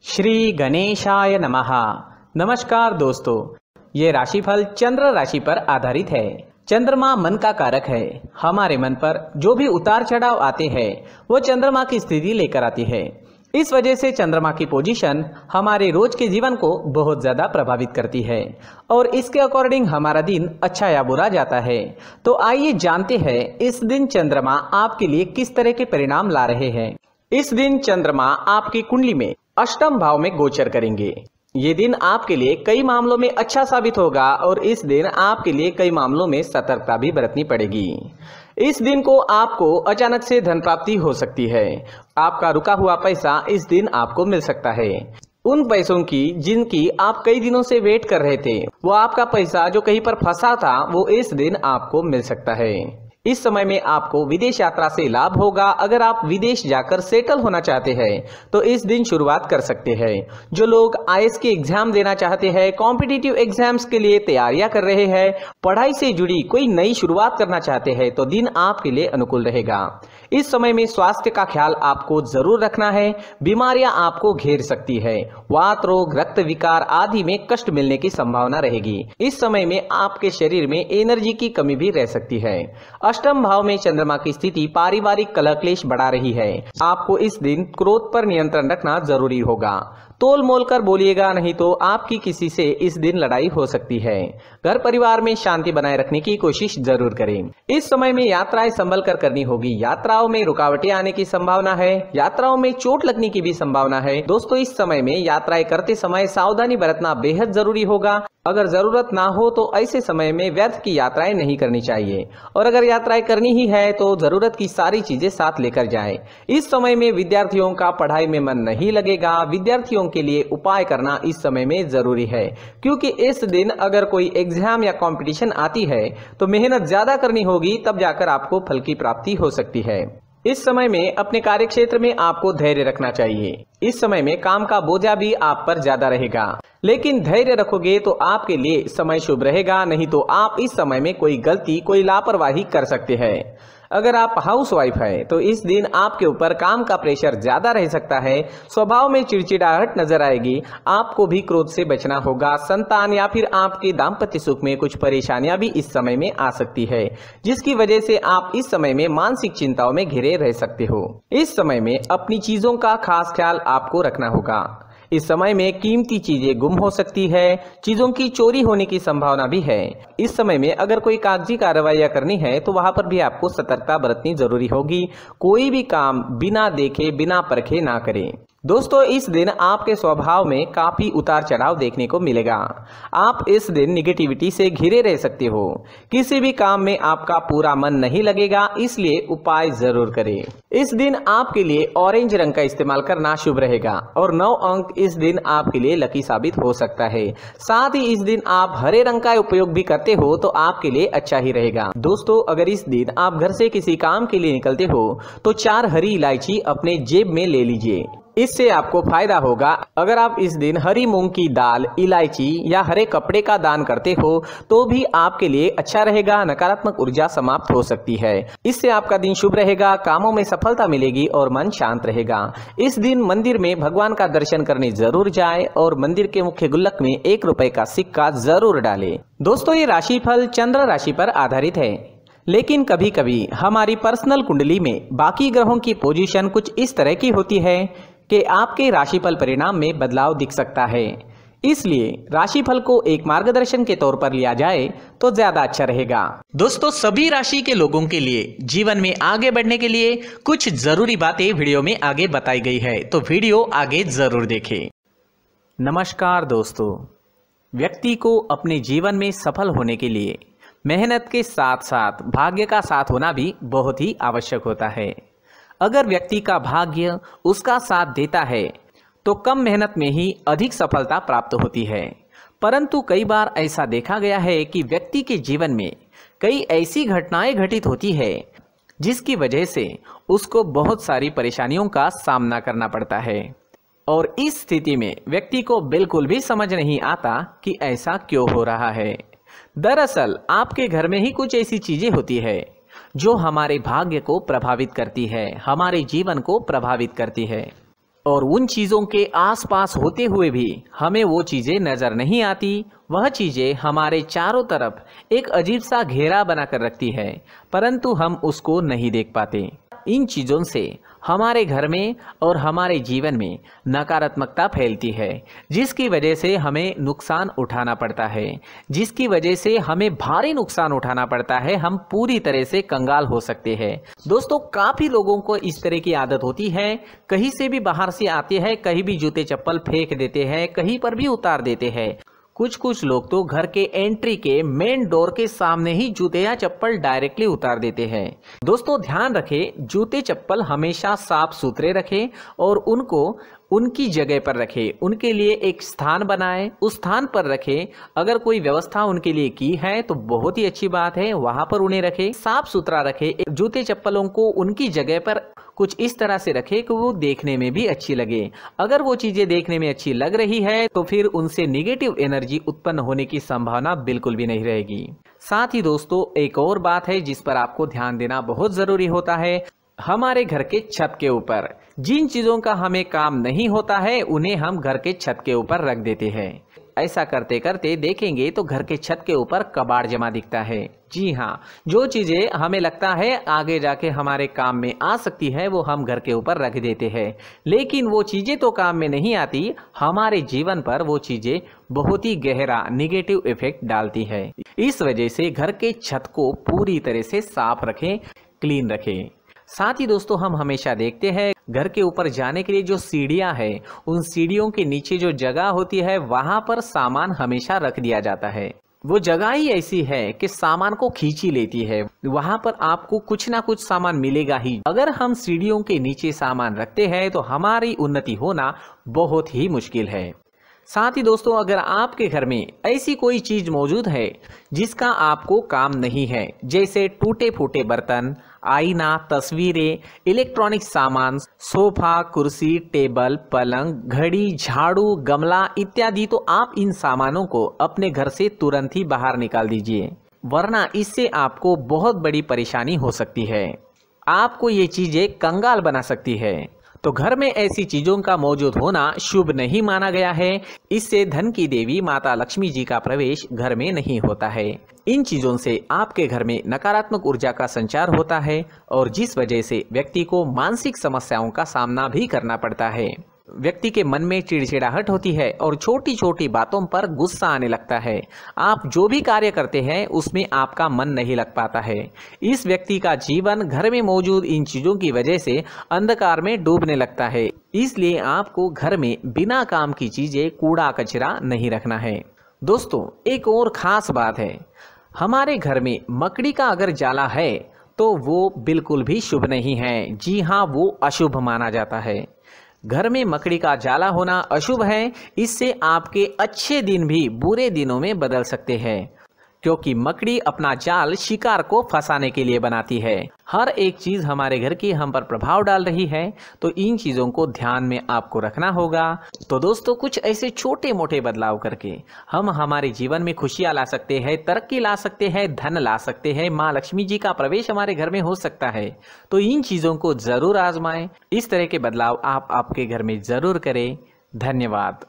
श्री गणेशाय नमः। नमस्कार दोस्तों, ये राशिफल चंद्र राशि पर आधारित है। चंद्रमा मन का कारक है। हमारे मन पर जो भी उतार चढ़ाव आते हैं वो चंद्रमा की स्थिति लेकर आती है। इस वजह से चंद्रमा की पोजीशन हमारे रोज के जीवन को बहुत ज्यादा प्रभावित करती है और इसके अकॉर्डिंग हमारा दिन अच्छा या बुरा जाता है। तो आइए जानते हैं इस दिन चंद्रमा आपके लिए किस तरह के परिणाम ला रहे हैं। इस दिन चंद्रमा आपकी कुंडली में अष्टम भाव में गोचर करेंगे। ये दिन आपके लिए कई मामलों में अच्छा साबित होगा और इस दिन आपके लिए कई मामलों में सतर्कता भी बरतनी पड़ेगी। इस दिन को आपको अचानक से धन प्राप्ति हो सकती है। आपका रुका हुआ पैसा इस दिन आपको मिल सकता है। उन पैसों की जिनकी आप कई दिनों से वेट कर रहे थे, वो आपका पैसा जो कहीं पर फंसा था वो इस दिन आपको मिल सकता है। इस समय में आपको विदेश यात्रा से लाभ होगा। अगर आप विदेश जाकर सेटल होना चाहते हैं तो इस दिन शुरुआत कर सकते हैं। जो लोग आईएएस के एग्जाम देना चाहते हैं, कॉम्पिटिटिव एग्जाम्स के लिए तैयारियां कर रहे हैं, पढ़ाई से जुड़ी कोई नई शुरुआत करना चाहते हैं तो दिन आपके लिए अनुकूल रहेगा। इस समय में स्वास्थ्य का ख्याल आपको जरूर रखना है। बीमारियां आपको घेर सकती है। वात रोग, रक्त विकार आदि में कष्ट मिलने की संभावना रहेगी। इस समय में आपके शरीर में एनर्जी की कमी भी रह सकती है। अष्टम भाव में चंद्रमा की स्थिति पारिवारिक कलह क्लेश बढ़ा रही है। आपको इस दिन क्रोध पर नियंत्रण रखना जरूरी होगा। तोल मोल कर बोलिएगा, नहीं तो आपकी किसी से इस दिन लड़ाई हो सकती है। घर परिवार में शांति बनाए रखने की कोशिश जरूर करें। इस समय में यात्राएं संभल कर करनी होगी। यात्राओं में रुकावटें आने की संभावना है। यात्राओं में चोट लगने की भी संभावना है। दोस्तों, इस समय में यात्राएं करते समय सावधानी बरतना बेहद जरूरी होगा। अगर जरूरत ना हो तो ऐसे समय में व्यर्थ की यात्राएं नहीं करनी चाहिए और अगर यात्राएं करनी ही है तो जरूरत की सारी चीजें साथ लेकर जाएं। इस समय में विद्यार्थियों का पढ़ाई में मन नहीं लगेगा। विद्यार्थियों के लिए उपाय करना इस समय में जरूरी है, क्योंकि इस दिन अगर कोई एग्जाम या कंपटीशन आती है तो मेहनत ज्यादा करनी होगी, तब जाकर आपको फल की प्राप्ति हो सकती है। इस समय में अपने कार्य क्षेत्र में आपको धैर्य रखना चाहिए। इस समय में काम का बोझा भी आप पर ज्यादा रहेगा, लेकिन धैर्य रखोगे तो आपके लिए समय शुभ रहेगा। नहीं तो आप इस समय में कोई गलती, कोई लापरवाही कर सकते हैं। अगर आप हाउसवाइफ है तो इस दिन आपके ऊपर काम का प्रेशर ज्यादा रह सकता है। स्वभाव में चिड़चिड़ाहट नजर आएगी। आपको भी क्रोध से बचना होगा। संतान या फिर आपके दाम्पत्य सुख में कुछ परेशानियां भी इस समय में आ सकती है, जिसकी वजह से आप इस समय में मानसिक चिंताओं में घिरे रह सकते हो। इस समय में अपनी चीजों का खास ख्याल आपको रखना होगा। इस समय में कीमती चीजें गुम हो सकती है। चीजों की चोरी होने की संभावना भी है। इस समय में अगर कोई कागजी कार्रवाई करनी है तो वहां पर भी आपको सतर्कता बरतनी जरूरी होगी। कोई भी काम बिना देखे, बिना परखे ना करें। दोस्तों, इस दिन आपके स्वभाव में काफी उतार चढ़ाव देखने को मिलेगा। आप इस दिन निगेटिविटी से घिरे रह सकते हो। किसी भी काम में आपका पूरा मन नहीं लगेगा, इसलिए उपाय जरूर करें। इस दिन आपके लिए ऑरेंज रंग का इस्तेमाल करना शुभ रहेगा और 9 अंक इस दिन आपके लिए लकी साबित हो सकता है। साथ ही इस दिन आप हरे रंग का उपयोग भी करते हो तो आपके लिए अच्छा ही रहेगा। दोस्तों, अगर इस दिन आप घर से किसी काम के लिए निकलते हो तो 4 हरी इलायची अपने जेब में ले लीजिए। इससे आपको फायदा होगा। अगर आप इस दिन हरी मूंग की दाल, इलायची या हरे कपड़े का दान करते हो तो भी आपके लिए अच्छा रहेगा। नकारात्मक ऊर्जा समाप्त हो सकती है। इससे आपका दिन शुभ रहेगा, कामों में सफलता मिलेगी और मन शांत रहेगा। इस दिन मंदिर में भगवान का दर्शन करने जरूर जाए और मंदिर के मुख्य गुल्लक में 1 रुपए का सिक्का जरूर डालें। दोस्तों, ये राशिफल चंद्र राशि पर आधारित है, लेकिन कभी कभी हमारी पर्सनल कुंडली में बाकी ग्रहों की पोजीशन कुछ इस तरह की होती है कि आपके राशिफल परिणाम में बदलाव दिख सकता है। इसलिए राशिफल को एक मार्गदर्शन के तौर पर लिया जाए तो ज्यादा अच्छा रहेगा। दोस्तों, सभी राशि के लोगों के लिए जीवन में आगे बढ़ने के लिए कुछ जरूरी बातें वीडियो में आगे बताई गई है, तो वीडियो आगे जरूर देखें। नमस्कार दोस्तों, व्यक्ति को अपने जीवन में सफल होने के लिए मेहनत के साथ साथ भाग्य का साथ होना भी बहुत ही आवश्यक होता है। अगर व्यक्ति का भाग्य उसका साथ देता है तो कम मेहनत में ही अधिक सफलता प्राप्त होती है। परंतु कई बार ऐसा देखा गया है कि व्यक्ति के जीवन में कई ऐसी घटनाएं घटित होती है जिसकी वजह से उसको बहुत सारी परेशानियों का सामना करना पड़ता है और इस स्थिति में व्यक्ति को बिल्कुल भी समझ नहीं आता कि ऐसा क्यों हो रहा है। दरअसल आपके घर में ही कुछ ऐसी चीजें होती है जो हमारे भाग्य को प्रभावित करती है, हमारे जीवन को प्रभावित करती है। और उन चीज़ों के आसपास होते हुए भी हमें वो चीज़ें नज़र नहीं आती। वह चीज़ें हमारे चारों तरफ एक अजीब सा घेरा बनाकर रखती है, परंतु हम उसको नहीं देख पाते। इन चीज़ों से हमारे घर में और हमारे जीवन में नकारात्मकता फैलती है, जिसकी वजह से हमें नुकसान उठाना पड़ता है, जिसकी वजह से हमें भारी नुकसान उठाना पड़ता है। हम पूरी तरह से कंगाल हो सकते हैं। दोस्तों, काफ़ी लोगों को इस तरह की आदत होती है, कहीं से भी बाहर से आते हैं, कहीं भी जूते चप्पल फेंक देते हैं, कहीं पर भी उतार देते हैं। कुछ लोग तो घर के एंट्री के मेन डोर के सामने ही जूते या चप्पल डायरेक्टली उतार देते हैं। दोस्तों, ध्यान रखें, जूते चप्पल हमेशा साफ सुथरे रखें और उनको उनकी जगह पर रखें। उनके लिए एक स्थान बनाएं, उस स्थान पर रखें। अगर कोई व्यवस्था उनके लिए की है तो बहुत ही अच्छी बात है, वहां पर उन्हें रखें, साफ सुथरा रखें। जूते चप्पलों को उनकी जगह पर कुछ इस तरह से रखें कि वो देखने में भी अच्छी लगे। अगर वो चीजें देखने में अच्छी लग रही है तो फिर उनसे निगेटिव एनर्जी उत्पन्न होने की संभावना बिल्कुल भी नहीं रहेगी। साथ ही दोस्तों, एक और बात है जिस पर आपको ध्यान देना बहुत जरूरी होता है। हमारे घर के छत के ऊपर जिन चीजों का हमें काम नहीं होता है उन्हें हम घर के छत के ऊपर रख देते हैं। ऐसा करते करते देखेंगे तो घर के छत के ऊपर कबाड़ जमा दिखता है। जी हाँ, जो चीजें हमें लगता है आगे जाके हमारे काम में आ सकती है वो हम घर के ऊपर रख देते हैं, लेकिन वो चीजें तो काम में नहीं आती, हमारे जीवन पर वो चीजें बहुत ही गहरा निगेटिव इफेक्ट डालती है। इस वजह से घर के छत को पूरी तरह से साफ रखें, क्लीन रखें। साथ ही दोस्तों, हम हमेशा देखते हैं घर के ऊपर जाने के लिए जो सीढ़ियां हैं, उन सीढ़ियों के नीचे जो जगह होती है वहां पर सामान हमेशा रख दिया जाता है। वो जगह ही ऐसी है कि सामान को खींची लेती है, वहां पर आपको कुछ ना कुछ सामान मिलेगा ही। अगर हम सीढ़ियों के नीचे सामान रखते हैं तो हमारी उन्नति होना बहुत ही मुश्किल है। साथ ही दोस्तों, अगर आपके घर में ऐसी कोई चीज मौजूद है जिसका आपको काम नहीं है, जैसे टूटे फूटे बर्तन, आईना, तस्वीरें, इलेक्ट्रॉनिक सामान, सोफा, कुर्सी, टेबल, पलंग, घड़ी, झाड़ू, गमला इत्यादि, तो आप इन सामानों को अपने घर से तुरंत ही बाहर निकाल दीजिए, वरना इससे आपको बहुत बड़ी परेशानी हो सकती है। आपको ये चीजें कंगाल बना सकती है। तो घर में ऐसी चीजों का मौजूद होना शुभ नहीं माना गया है। इससे धन की देवी माता लक्ष्मी जी का प्रवेश घर में नहीं होता है। इन चीजों से आपके घर में नकारात्मक ऊर्जा का संचार होता है और जिस वजह से व्यक्ति को मानसिक समस्याओं का सामना भी करना पड़ता है। व्यक्ति के मन में चिड़चिड़ाहट होती है और छोटी छोटी बातों पर गुस्सा आने लगता है। आप जो भी कार्य करते हैं उसमें आपका मन नहीं लग पाता है। इस व्यक्ति का जीवन घर में मौजूद इन चीजों की वजह से अंधकार में डूबने लगता है। इसलिए आपको घर में बिना काम की चीजें, कूड़ा कचरा नहीं रखना है। दोस्तों, एक और खास बात है, हमारे घर में मकड़ी का अगर जाला है तो वो बिल्कुल भी शुभ नहीं है। जी हाँ, वो अशुभ माना जाता है। घर में मकड़ी का जाला होना अशुभ है। इससे आपके अच्छे दिन भी बुरे दिनों में बदल सकते हैं, क्योंकि मकड़ी अपना जाल शिकार को फंसाने के लिए बनाती है। हर एक चीज हमारे घर की हम पर प्रभाव डाल रही है, तो इन चीजों को ध्यान में आपको रखना होगा। तो दोस्तों, कुछ ऐसे छोटे मोटे बदलाव करके हम हमारे जीवन में खुशियां ला सकते हैं, तरक्की ला सकते हैं, धन ला सकते हैं, माँ लक्ष्मी जी का प्रवेश हमारे घर में हो सकता है। तो इन चीजों को जरूर आजमाएं। इस तरह के बदलाव आप आपके घर में जरूर करें। धन्यवाद।